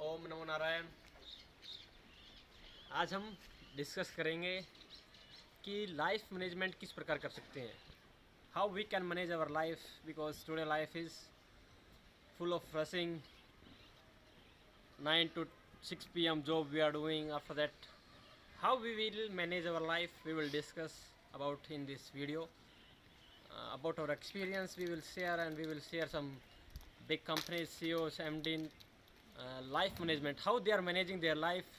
ओम नमो नारायण। आज हम डिस्कस करेंगे कि लाइफ मैनेजमेंट किस प्रकार कर सकते हैं, how we can manage our life, because today life is full of rushing 9 to 6 p.m. job we are doing. After that, how we will manage our life, we will discuss about in this video. About our experience we will share, and we will share some big companies CEOs MD life management, how they are managing their life.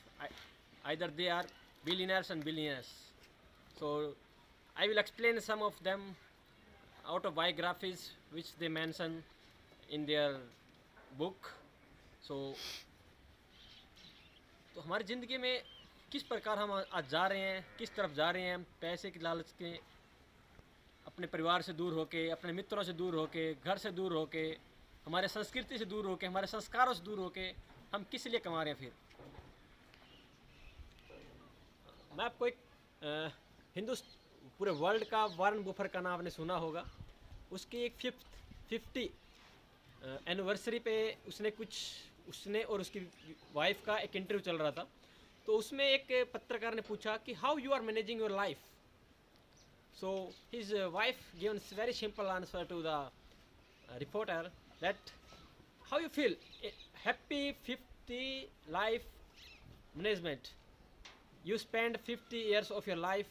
Either they are billionaires and billionaires, so I will explain some of them autobiographies which they mention in their book. So तो हमारी ज़िंदगी में किस प्रकार हम आज जा रहे हैं, किस तरफ जा रहे हैं हम, पैसे की लालच के, अपने परिवार से दूर होके, अपने मित्रों से दूर होके, घर से दूर होके, हमारे संस्कृति से दूर होके, हमारे संस्कारों से दूर होके हम किस लिए कमा रहे हैं। फिर मैं आपको एक पूरे वर्ल्ड का वारन बुफर का नाम आपने सुना होगा। उसकी एक 50 एनिवर्सरी पे उसने और उसकी वाइफ का एक इंटरव्यू चल रहा था। तो उसमें एक पत्रकार ने पूछा कि how you are managing your life. So his wife given very simple answer to the reporter that how you feel happy 50 life management, you spend 50 years of your life,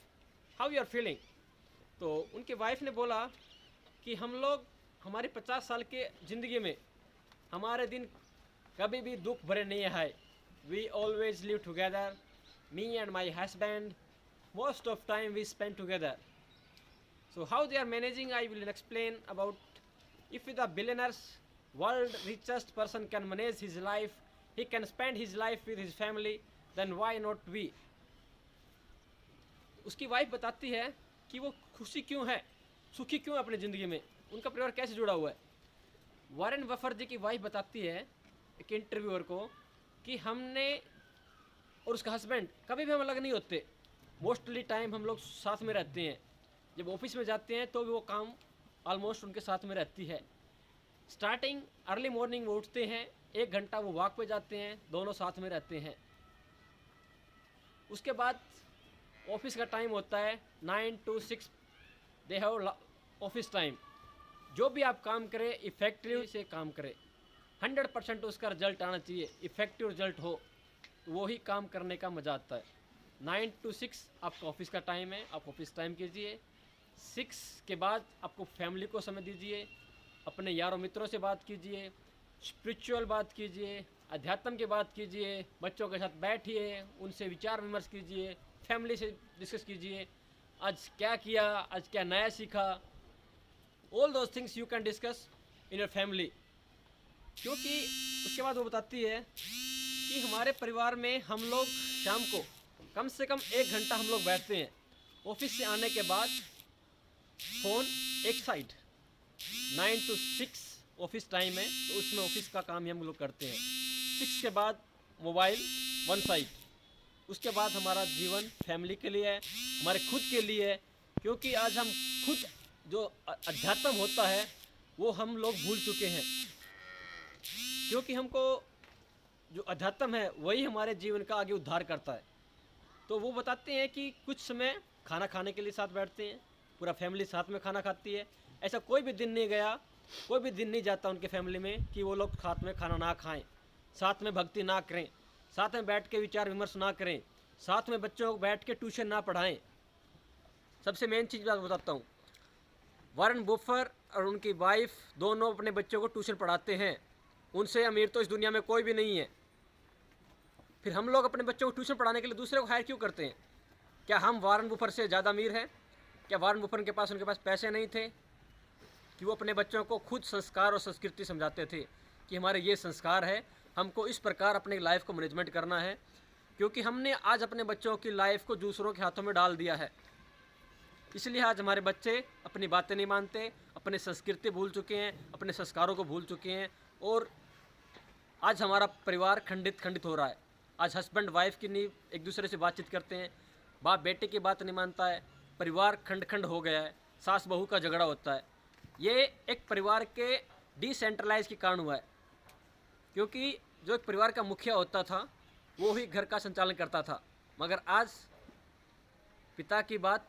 how you are feeling. तो उनके wife ने बोला कि हम लोग हमारी 50 साल के ज़िंदगी में हमारे दिन कभी भी दुख भरे नहीं है। We always live together, me and my husband, most of time we spend together. So how they are managing I will explain about. If the billionaires world richest person can manage his life, he can spend his life with his family, then why not we. उसकी wife बताती है कि वो खुशी क्यों है, सुखी क्यों है अपनी ज़िंदगी में, उनका परिवार कैसे जुड़ा हुआ है। वारेन बफेट जी की वाइफ बताती है एक इंटरव्यूअर को कि हमने और उसका हस्बैंड कभी भी हम अलग नहीं होते, मोस्टली टाइम हम लोग साथ में रहते हैं। जब ऑफिस में जाते हैं तो भी वो काम ऑलमोस्ट उनके साथ में रहती है। स्टार्टिंग अर्ली मॉर्निंग वो उठते हैं, 1 घंटा वो वॉक पे जाते हैं, दोनों साथ में रहते हैं। उसके बाद ऑफिस का टाइम होता है 9 to 6, they have office time. जो भी आप काम करें इफेक्टिव से काम करें, 100% उसका रिजल्ट आना चाहिए, इफेक्टिव रिजल्ट हो, वो ही काम करने का मज़ा आता है। 9 to 6 आपका ऑफिस का टाइम है, आप ऑफिस टाइम कीजिए। 6 के बाद आपको फैमिली को समय दीजिए, अपने यारों मित्रों से बात कीजिए, स्पिरिचुअल बात कीजिए, अध्यात्म की बात कीजिए, बच्चों के साथ बैठिए, उनसे विचार विमर्श कीजिए, फैमिली से डिस्कस कीजिए, आज क्या किया, आज क्या नया सीखा। All those things you can discuss in your family. क्योंकि उसके बाद वो बताती है कि हमारे परिवार में हम लोग शाम को कम से कम 1 घंटा हम लोग बैठते हैं। ऑफिस से आने के बाद फ़ोन एक साइड, 9 to 6 ऑफिस टाइम है, तो उसमें ऑफिस का काम ही हम लोग करते हैं। 6 के बाद मोबाइल वन साइड। उसके बाद हमारा जीवन फैमिली के लिए है, हमारे खुद के लिए है। क्योंकि आज हम खुद जो अध्यात्म होता है वो हम लोग भूल चुके हैं। क्योंकि हमको जो अध्यात्म है वही हमारे जीवन का आगे उद्धार करता है। तो वो बताते हैं कि कुछ समय खाना खाने के लिए साथ बैठते हैं, पूरा फैमिली साथ में खाना खाती है। ऐसा कोई भी दिन नहीं गया, कोई भी दिन नहीं जाता उनके फैमिली में कि वो लोग साथ में खाना ना खाएं, साथ में भक्ति ना करें, साथ में बैठ के विचार विमर्श ना करें, साथ में बच्चों को बैठ के ट्यूशन ना पढ़ाएं। सबसे मेन चीज़ बात बताता हूँ, वारेन बफेट और उनकी वाइफ दोनों अपने बच्चों को ट्यूशन पढ़ाते हैं। उनसे अमीर तो इस दुनिया में कोई भी नहीं है। फिर हम लोग अपने बच्चों को ट्यूशन पढ़ाने के लिए दूसरे को हायर क्यों करते हैं? क्या हम वारेन बफेट से ज़्यादा अमीर हैं? क्या वारेन बफेट के पास उनके पास पैसे नहीं थे कि वो अपने बच्चों को खुद संस्कार और संस्कृति समझाते थे कि हमारे ये संस्कार है, हमको इस प्रकार अपने लाइफ को मैनेजमेंट करना है। क्योंकि हमने आज अपने बच्चों की लाइफ को दूसरों के हाथों में डाल दिया है, इसलिए आज हमारे बच्चे अपनी बातें नहीं मानते, अपनी संस्कृति भूल चुके हैं, अपने संस्कारों को भूल चुके हैं, और आज हमारा परिवार खंडित हो रहा है। आज हस्बैंड वाइफ की नहीं एक दूसरे से बातचीत करते हैं, बाप बेटे की बात नहीं मानता है, परिवार खंड हो गया है, सास बहू का झगड़ा होता है। ये एक परिवार के डिसेंट्रलाइज के कारण हुआ है। क्योंकि जो एक परिवार का मुखिया होता था वो ही घर का संचालन करता था, मगर आज पिता की बात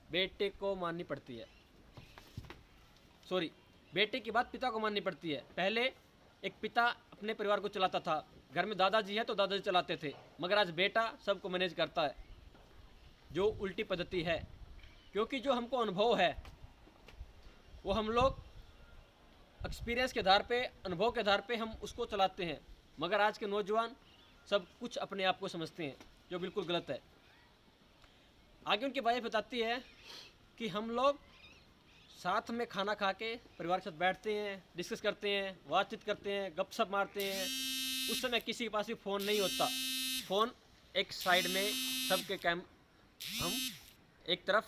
बेटे को माननी पड़ती है। सॉरी, बेटे की बात पिता को माननी पड़ती है। पहले एक पिता अपने परिवार को चलाता था, घर में दादाजी है तो दादाजी चलाते थे, मगर आज बेटा सबको मैनेज करता है, जो उल्टी पद्धति है। क्योंकि जो हमको अनुभव है वो हम लोग एक्सपीरियंस के आधार पे, अनुभव के आधार पे हम उसको चलाते हैं, मगर आज के नौजवान सब कुछ अपने आप को समझते हैं, जो बिल्कुल गलत है। आगे उनकी वाइफ बताती है कि हम लोग साथ में खाना खा के परिवार के साथ बैठते हैं, डिस्कस करते हैं, बातचीत करते हैं, गपशप मारते हैं। उस समय किसी के पास भी फ़ोन नहीं होता, फ़ोन एक साइड में सबके हम एक तरफ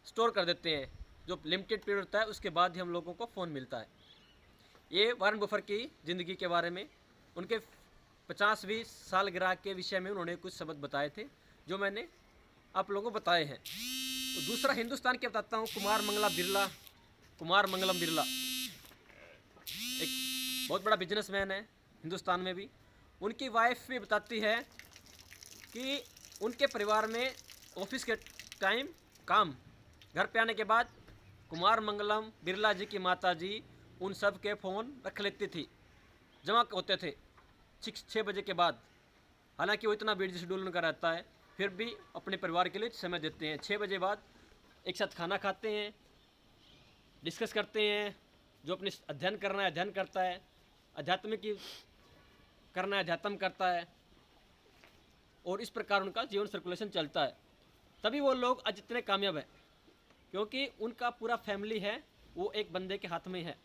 स्टोर कर देते हैं, जो लिमिटेड पीरियड होता है उसके बाद ही हम लोगों को फ़ोन मिलता है। ये वारन बफर की ज़िंदगी के बारे में, उनके 50वीं सालगिरह के विषय में उन्होंने कुछ शब्द बताए थे जो मैंने आप लोगों को बताए हैं। तो दूसरा हिंदुस्तान के बताता हूँ, कुमार मंगलम बिरला एक बहुत बड़ा बिजनेसमैन है हिंदुस्तान में भी। उनकी वाइफ भी बताती है कि उनके परिवार में ऑफिस के टाइम काम, घर पे आने के बाद कुमार मंगलम बिरला जी की माता जी उन सब के फ़ोन रख लेती थी, जमा होते थे 6 बजे के बाद। हालांकि वो इतना बिजी शेड्यूल उनका रहता है, फिर भी अपने परिवार के लिए समय देते हैं। 6 बजे बाद एक साथ खाना खाते हैं, डिस्कस करते हैं, जो अपने अध्ययन करना है अध्ययन करता है, अध्यात्म की करना है अध्यात्म करता है, और इस प्रकार उनका जीवन सर्कुलेशन चलता है। तभी वो लोग आज इतने कामयाब हैं, क्योंकि उनका पूरा फैमिली है वो एक बंदे के हाथ में है।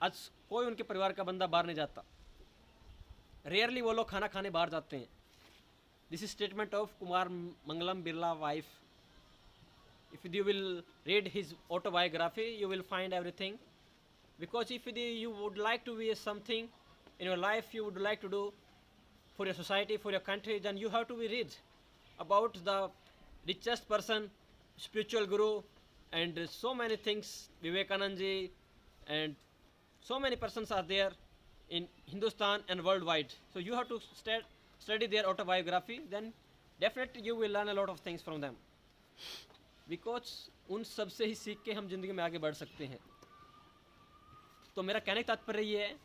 आज कोई उनके परिवार का बंदा बाहर नहीं जाता, रेयरली वो लोग खाना खाने बाहर जाते हैं। This is statement of Kumar Mangalam Birla wife. If you will read his autobiography, you will find everything. Because if you would like to be something in your life, you would like to do for your society, for your country, then you have to be read about the richest person, spiritual guru, and so many things, Vivekanand ji, and so many persons are there in Hindustan and worldwide. So you have to study their autobiography, then definitely you will learn a lot of things from them. Because उन सब से ही सीख के हम ज़िंदगी में आगे बढ़ सकते हैं। तो मेरा कहने का तात्पर्य ये है,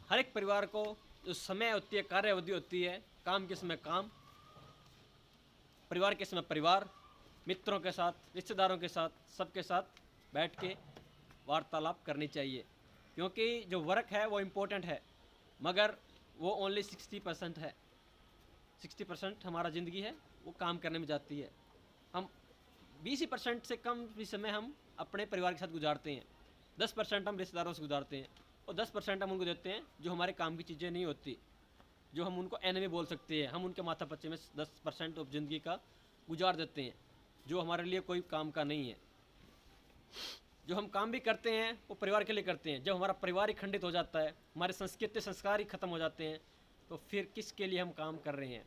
हर एक परिवार को जो समय होती है, कार्य अवधि होती है, काम के समय काम, परिवार के समय परिवार, मित्रों के साथ, रिश्तेदारों के साथ, सबके साथ बैठ के वार्तालाप करनी चाहिए। क्योंकि जो वर्क है वो इम्पोर्टेंट है, मगर वो ओनली 60% है। 60% हमारा ज़िंदगी है वो काम करने में जाती है। हम 20% से कम भी समय हम अपने परिवार के साथ गुजारते हैं, 10% हम रिश्तेदारों से गुजारते हैं, और 10% हम उनको देते हैं जो हमारे काम की चीज़ें नहीं होती, जो हम उनको एनिमी बोल सकते हैं। हम उनके माथा पच्चे में 10% ऑफ ज़िंदगी का गुजार देते हैं, जो हमारे लिए कोई काम का नहीं है। जो हम काम भी करते हैं वो परिवार के लिए करते हैं। जब हमारा परिवार ही खंडित हो जाता है, हमारे संस्कृति संस्कार ही ख़त्म हो जाते हैं, तो फिर किसके लिए हम काम कर रहे हैं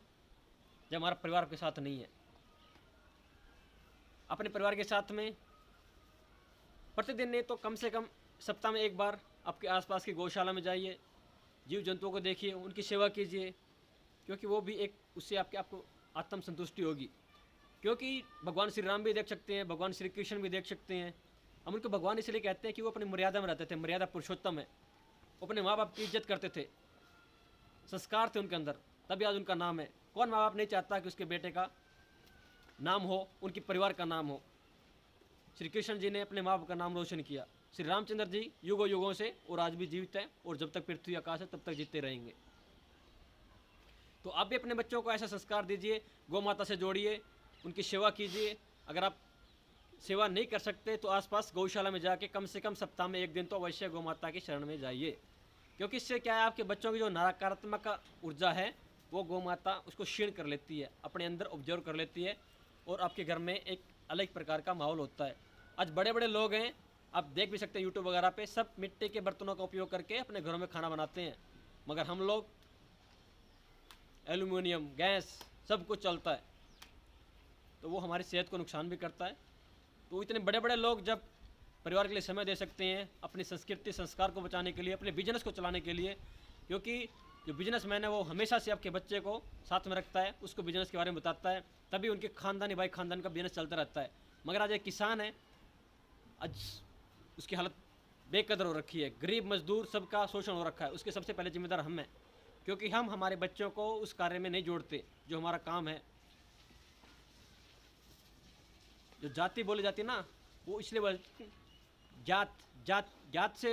जब हमारा परिवार के साथ नहीं है। अपने परिवार के साथ में प्रतिदिन नहीं तो कम से कम सप्ताह में एक बार आपके आसपास की गौशाला में जाइए, जीव जंतुओं को देखिए, उनकी सेवा कीजिए, क्योंकि वो भी एक उससे आपको आत्म संतुष्टि होगी। क्योंकि भगवान श्री राम भी देख सकते हैं, भगवान श्री कृष्ण भी देख सकते हैं। हम उनको भगवान इसलिए कहते हैं कि वो अपनी मर्यादा में रहते थे, मर्यादा पुरुषोत्तम है। वो अपने माँ बाप की इज्जत करते थे, संस्कार थे उनके अंदर, तभी आज उनका नाम है। कौन माँ बाप नहीं चाहता कि उसके बेटे का नाम हो, उनके परिवार का नाम हो। श्री कृष्ण जी ने अपने माँ बाप का नाम रोशन किया। श्री रामचंद्र जी युगों युगों से और आज भी जीवित हैं, और जब तक पृथ्वी आकाश है तब तक जीते रहेंगे। तो आप भी अपने बच्चों को ऐसा संस्कार दीजिए, गौ माता से जोड़िए, उनकी सेवा कीजिए। अगर आप सेवा नहीं कर सकते तो आसपास गौशाला में जाके कम से कम सप्ताह में एक दिन तो अवश्य गौ माता की शरण में जाइए। क्योंकि इससे क्या है, आपके बच्चों की जो नकारात्मक ऊर्जा है वो गौ माता उसको क्षीण कर लेती है, अपने अंदर ऑब्जर्व कर लेती है, और आपके घर में एक अलग प्रकार का माहौल होता है। आज बड़े बड़े लोग हैं, आप देख भी सकते हैं यूट्यूब वगैरह पे, सब मिट्टी के बर्तनों का उपयोग करके अपने घरों में खाना बनाते हैं, मगर हम लोग एल्यूमिनियम, गैस, सब कुछ चलता है, तो वो हमारी सेहत को नुकसान भी करता है। तो इतने बड़े बड़े लोग जब परिवार के लिए समय दे सकते हैं, अपनी संस्कृति संस्कार को बचाने के लिए, अपने बिजनेस को चलाने के लिए। क्योंकि जो बिजनेसमैन है वो हमेशा से आपके बच्चे को साथ में रखता है, उसको बिजनेस के बारे में बताता है, तभी उनके खानदानी भाई खानदान का बिजनेस चलता रहता है। मगर आज एक किसान है, आज उसकी हालत बेकदर हो रखी है, गरीब मजदूर सबका शोषण हो रखा है। उसके सबसे पहले जिम्मेदार हम हैं, क्योंकि हम हमारे बच्चों को उस कार्य में नहीं जोड़ते जो हमारा काम है। जो जाति बोली जाती है ना, वो इसलिए बोलती, जात जात जात से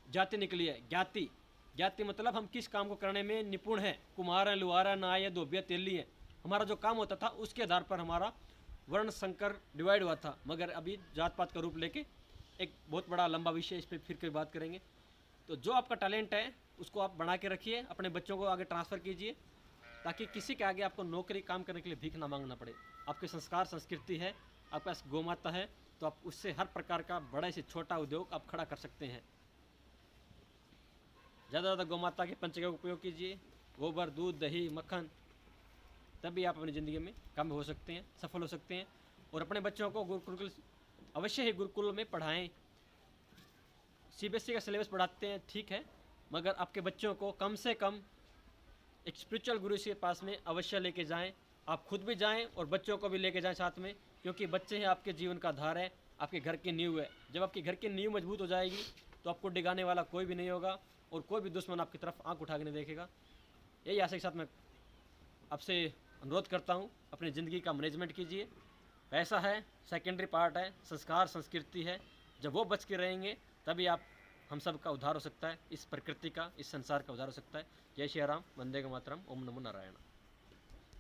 जाति निकली है। ज्ञाति ज्ञाति मतलब हम किस काम को करने में निपुण हैं। कुम्हार हैं, लुहार हैं, नाई है, धोबिया, तेली है। हमारा जो काम होता था उसके आधार पर हमारा वर्ण संकर डिवाइड हुआ था। मगर अभी जात पात का रूप लेके एक बहुत बड़ा लंबा विषय, इस पर फिर कभी बात करेंगे। तो जो आपका टैलेंट है उसको आप बना के रखिए, अपने बच्चों को आगे ट्रांसफ़र कीजिए, ताकि किसी के आगे आपको नौकरी काम करने के लिए भीख ना मांगना पड़े। आपके संस्कार संस्कृति है, आपके पास गौ माता है, तो आप उससे हर प्रकार का बड़े से छोटा उद्योग आप खड़ा कर सकते हैं। ज़्यादा से ज़्यादा गौ माता के पंच का उपयोग कीजिए, गोबर, दूध, दही, मक्खन, तभी आप अपनी ज़िंदगी में कामयाब हो सकते हैं, सफल हो सकते हैं। और अपने बच्चों को गुरुकुल अवश्य ही गुरुकुल में पढ़ाएं। सीबीएसई का सिलेबस पढ़ाते हैं, ठीक है, मगर आपके बच्चों को कम से कम एक स्पिरिचुअल गुरु के पास में अवश्य लेके जाएं। आप खुद भी जाएं और बच्चों को भी लेके जाएं साथ में, क्योंकि बच्चे हैं आपके जीवन का आधार है, आपके घर की नींव है। जब आपके घर की नींव मजबूत हो जाएगी तो आपको डिगाने वाला कोई भी नहीं होगा और कोई भी दुश्मन आपकी तरफ आंख उठा के नहीं देखेगा। यही आशा के साथ मैं आपसे अनुरोध करता हूँ, अपनी ज़िंदगी का मैनेजमेंट कीजिए। पैसा है सेकेंडरी पार्ट है, संस्कार संस्कृति है। जब वो बच के रहेंगे तभी आप हम सब का उद्धार हो सकता है, इस प्रकृति का, इस संसार का उद्धार हो सकता है। जय श्री राम, वंदे मातरम, ओम नमो नारायण।